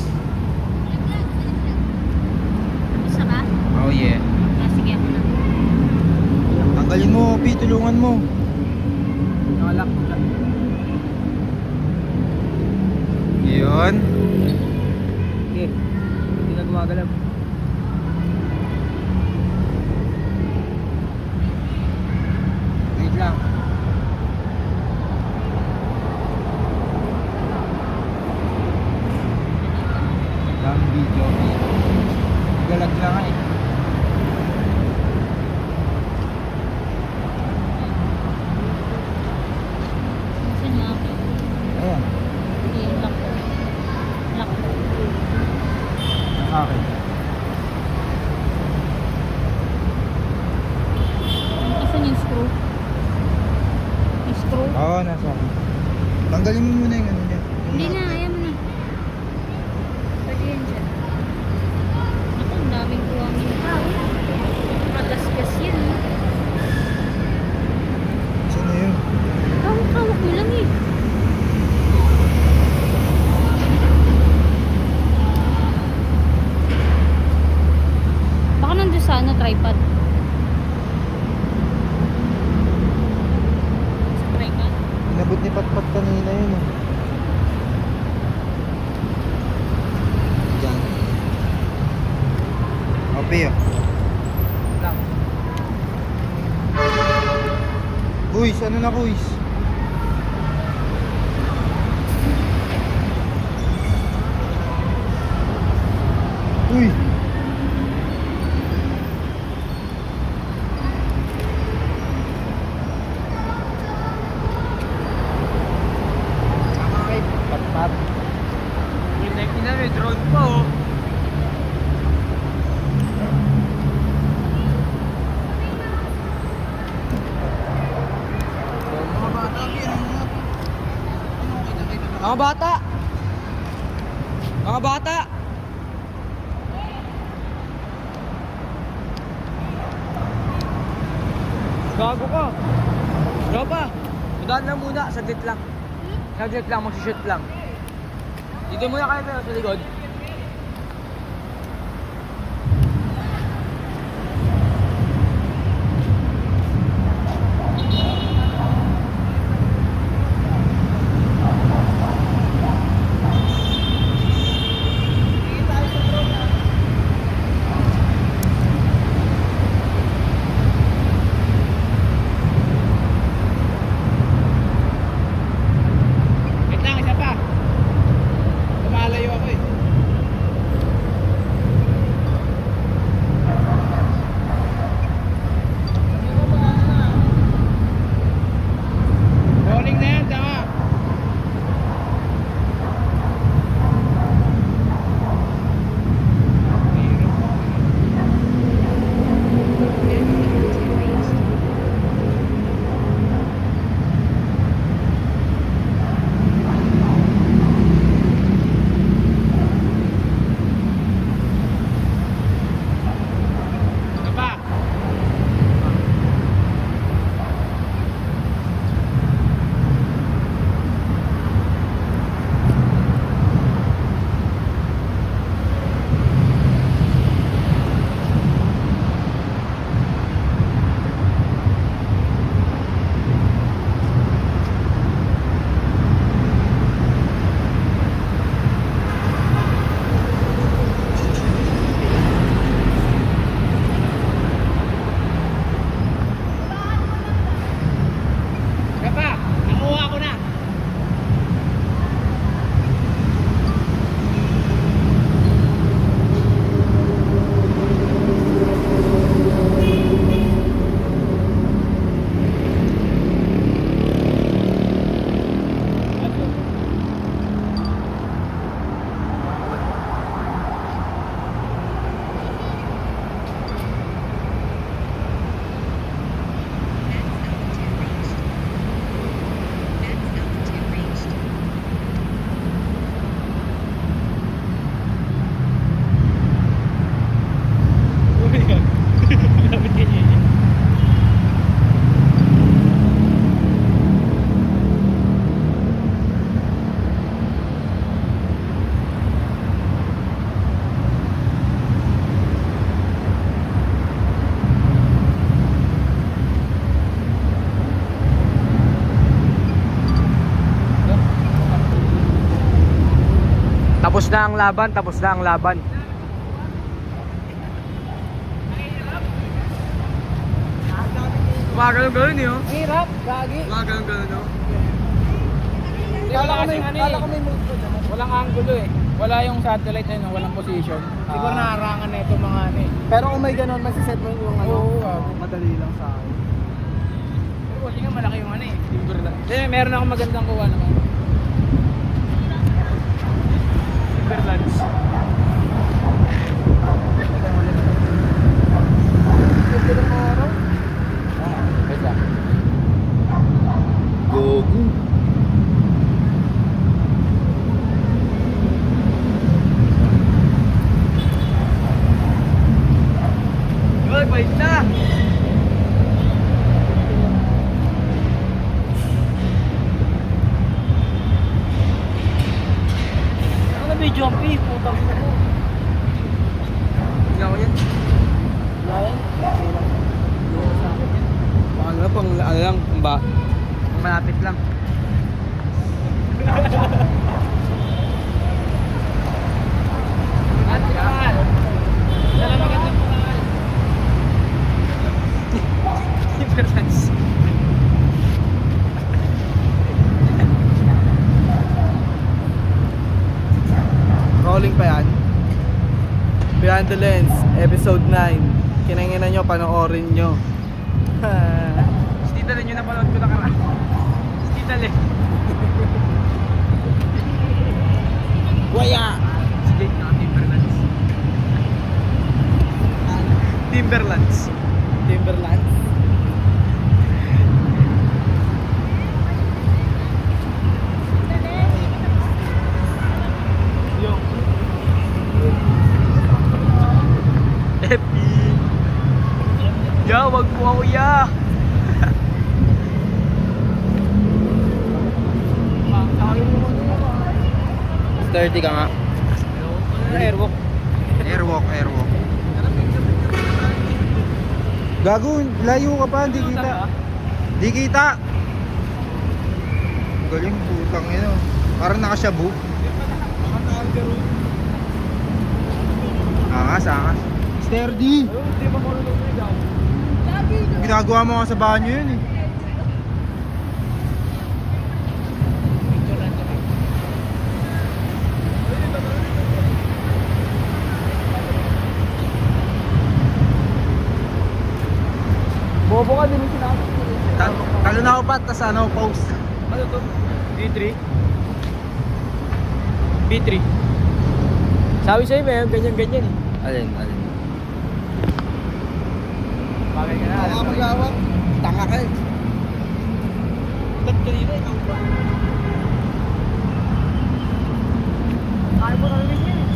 Isa ba? Oh, yeah. Ah, sige, ako na. Tanggalin mo, Pi, tulungan mo. Nakalak mo lang. Yun. Okay. Hindi na gumagalaw. Wait lang. Lang video. Galag lang eh. Saan mo ako? Ayan. Hindi, lock. Lock. Okay. Oo, nasa akin. Tanggalin mo muna yung ano niya. Hindi na, ayaw mo na. Pwede yan dyan. Ako, ang daming buwangin tao. Magasgas yan. Saan na yun? Kawak-kawak mo lang eh. Baka nandun sa ano, tripod. Sa tripod? Inabot ni Patpat kanina yun eh. Diyan. Okay ah. Lang. Kuis, ano na kuis? Uy! Patpat. Hindi na, may drone pa oh. Mga bata! Mga bata! Gago ka! Tropa! Udaan lang muna, saglit lang. Saglit lang, magsishoot lang. Dito muna kayo tayo sa likod. Wait lang, isa pa. Lumalayo ako eh. Rolling na yan, tama. Isa pa. Isa pa. Nakuha ko na. Tapos na ang laban, tapos na ang laban. Gumagano'n-gano'n eh oh. Hirap, gagi. Gumagano'n-gano'n oh. Wala kasing ano Kala ko eh. may mode ko naman. Walang angulo eh. Wala yung satellite na yun, walang position. Siguro nakarangan na ito mga ano eh. Pero kung may ganun, masiset mo yung ano. Oo, Madali lang sa akin. Pero hindi nga malaki yung ano eh. Eh, meron akong magandang kuha naman. Timberlands. Ganda ng araw. Wait lang. Gogo. baba. Malapit lang. Difference. Rolling pa yan. Behind the Lens, episode 9. Kinanginan nyo, panoorin nyo. Si Tita Len, yung napanood ko nakaraan. Si Tita Len. Waya! Si Jake na Timberlands. Timberlands. Timberlands. Epi. Ya, wag po ako ya. 30 ka nga. Airwalk. Airwalk. Gago, layo ka pa, hindi kita. Di kita! Galing, putang ino. Parang nakasyabu. Angas. Sturdy. Ginagawa mo nga sa banyo yun eh. Bobo ka din yung sinabi. Talo na ako pa, tas ano, post. Ano to? B3? B3. Sabi sa'yo, may ganyan-ganyan eh. Alin. Bagay ka na. Mga mag-awak. Tanga ka eh. Ba't kanina ikaw ba? Ayaw mo narinig yan eh.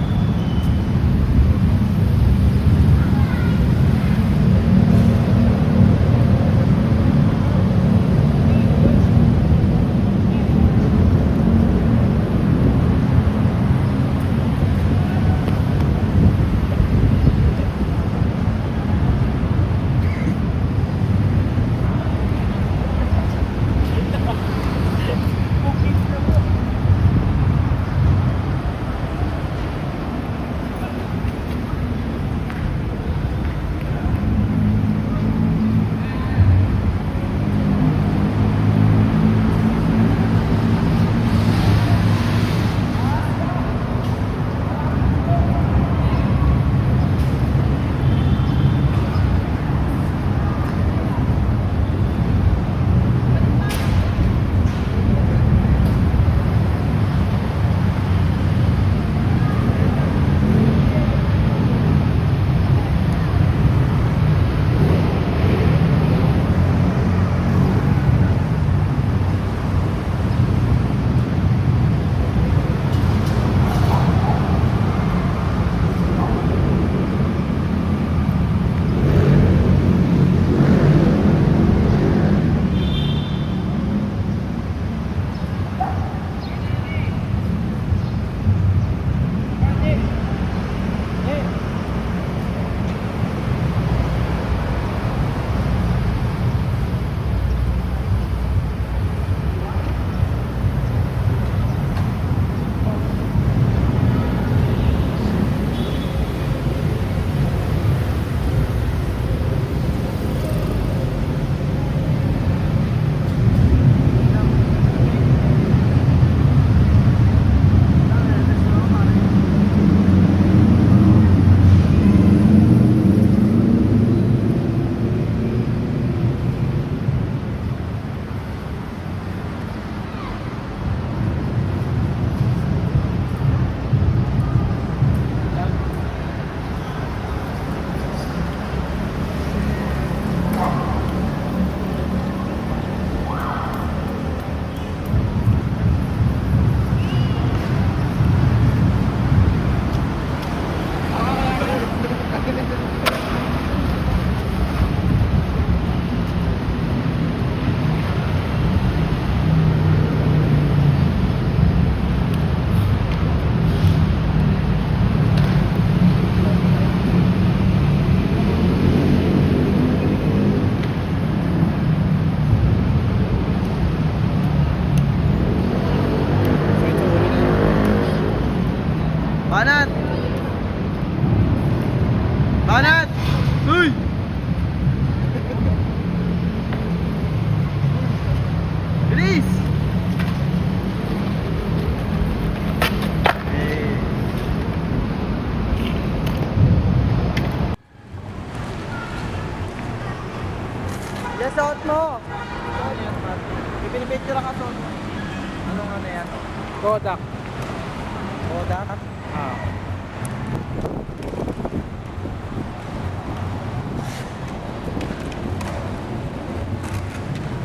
tira ka to. Anong ano yan? Kodak. Kodak? Ah.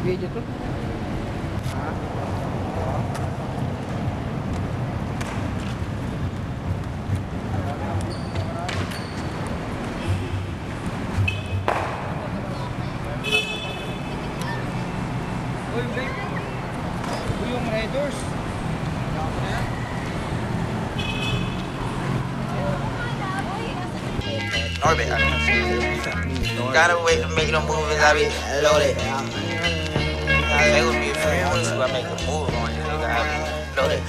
Video to? Uy, babe. Uy, yung Red Doors. Orbit. Gotta wait to make no movies, I be loaded. They with me for me too, I make a move on this nigga, I be loaded.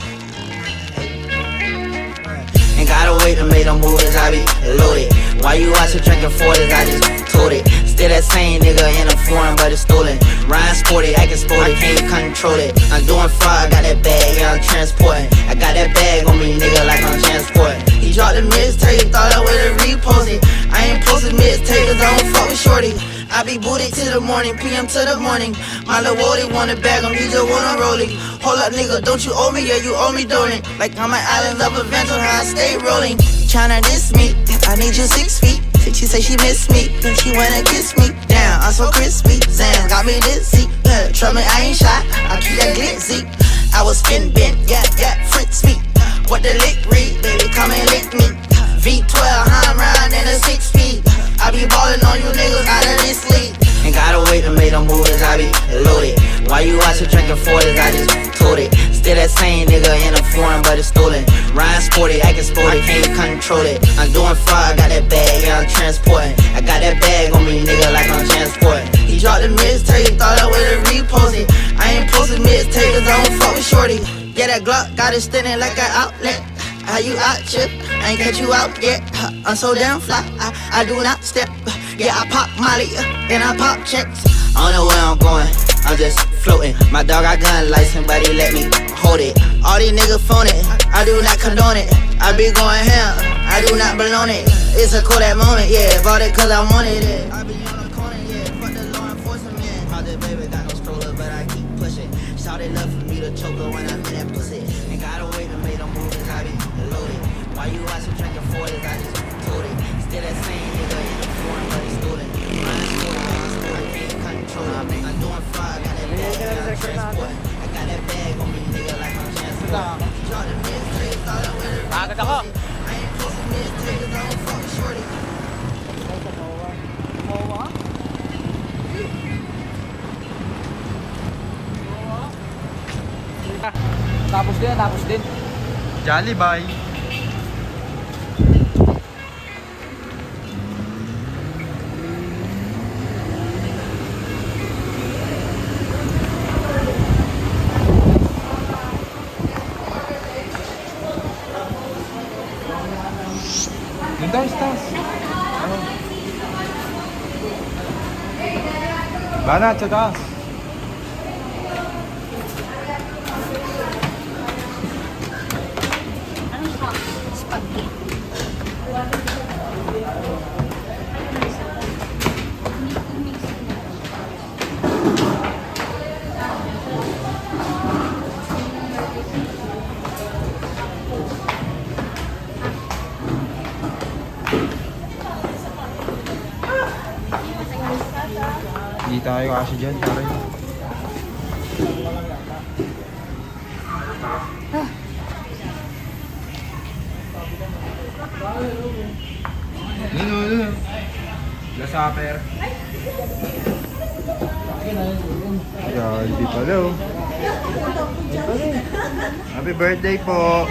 Ain't gotta wait to make no movies, I be loaded. Why you out here drinking 40s, I just told it. Still that same nigga in a foreign, but it's stolen. Ryan sporty, acting sporty, can't control it. I'm doing fraud, I got that bag, yeah, I'm transporting. I got that bag on me, nigga, like I'm transporting. He dropped the mixtape, thought I would've reposted. I ain't posted mixtape, cause I don't fuck with shorty. I be booted till the morning, PM to the morning. My little Wody wanna bag him, he just wanna roll it. Hold up, nigga, don't you owe me? Yeah, you owe me, don't it? Like I'm an island of adventure, how I stay rolling. Tryna diss me, I need you 6 feet. She say she miss me, then she wanna kiss me. Damn, I'm so crispy, Zan got me dizzy. Yeah, trust me, I ain't shy, I keep that glitzy. I was spin bent, yeah, Fritz me. What the lick read, baby, come and lick me. V12, I'm riding in a 6-speed. I be ballin' on you niggas out of this league. Ain't gotta wait to make no moves, I be loaded. Why you out here drinking 40s, I just told it. Still that same nigga in a foreign, but it's stolen. Ryan sporty, acting sporty, can't control it. I'm doing fraud, I got that bag, yeah, I'm transporting. I got that bag on me, nigga, like I'm transporting. He dropped the mixtape, thought I would've reposted. I ain't posted mixtape, cause I don't fuck with shorty. Yeah, that Glock got it standing like an outlet. How you out, chip? I ain't catch you out yet. I'm so damn fly, I do not step. Yeah, I pop Molly, and I pop checks. I don't know where I'm going, I'm just floating. My dog got gun license, but he let me hold it. All these niggas phone it, I do not condone it. I be going ham, I do not belong it. It's a cool that moment, yeah, bought it cause I wanted it. I be on the corner, yeah, fuck the law enforcement. Project baby got no stroller, but I keep pushing. Shout it love for me to choke her when I'm in that pussy. Ain't gotta wait to make no moves, I be loaded. Why you out here drinking 40s, I just told it. Still that same nigga in the foreign, but it's stolen. I can't control it. I'm doing fraud, I got that bag, I'm transporting. I got that bag on me, nigga, like I'm transporting. Draw the mixtape, thought I would've Agad ako. I ain't posting mixtape, cause I don't fuck with shorty. Tapos din. Jollibee. Yung stars. Banat sa taas. Anong hot? Spaghetti. Hindi tayo kasi dyan, pare. Yun. Lasaper. Jollibee pala, oh. Happy birthday po.